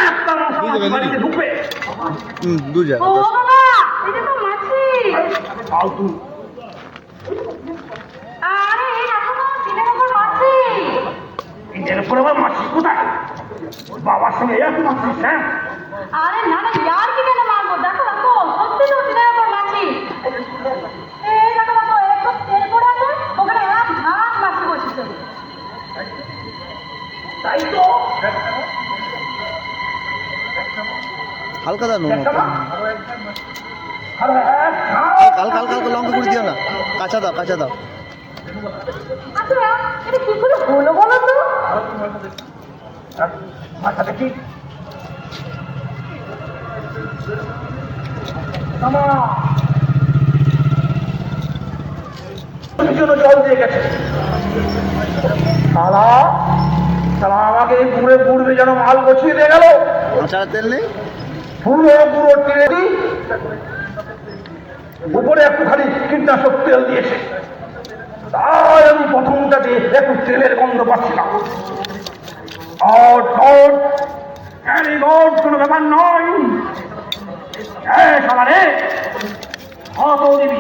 একটা মশা বাড়িতে ঢুকবে। দু জায়গা ও বাবা, এটা তো মাছি। ফালতু। আরে এই দেখো তো, টিনের উপর মাছি। এর উপর আবার মাছি কোথায়? বাবার সঙ্গে একটু মাছি, হ্যাঁ? আরে না না, ইয়ার কি কেন মারবো? দেখো দেখো, সত্যি তো টিনের উপর মাছি। এই দেখো দেখো, একটু তেল পড়ে আছে, ওখানে এক ঝাঁক মাছি বসেছে। তাই তো। হালকা দাও নুন একটা না? আরে এক ঝাঁক। হালকা হালকা হালকা লঙ্কা করে দিও না, কাঁচা দাও কাঁচা দাও। আচ্ছা, এটা কি করে হলো বলো তো? মাথা দেখি। থামা। জল দিয়ে গেছে। শালা শালা আমাকে এই গুড়ে গুড়বে যেন মাল বসিয়ে দিয়ে গেল। আচার তেল নেই? পুরো গুঁড়ো টেনে দিই, উপরে একটুখানি কীটনাশক তেল দিয়েছে। তাই আমি প্রথমটাতে একটু তেলের গন্ধ পাচ্ছিলাম। কোনো ব্যাপার নয়। হ্যাঁ শালা রে, কত দিবি?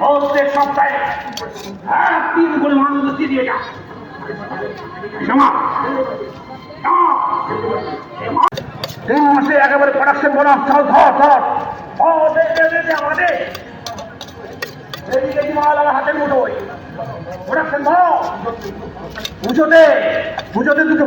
প্রত্যেক সপ্তাহে 3 করে মানুষ দিয়ে যা। জমা 3 মাসে একেবারে প্রোডাকশন বোনাস। চল ধর ধর আমাদের মাল আমার হাতের মুঠোয়। প্রোডাকশন ধর। পুজোতে দুটো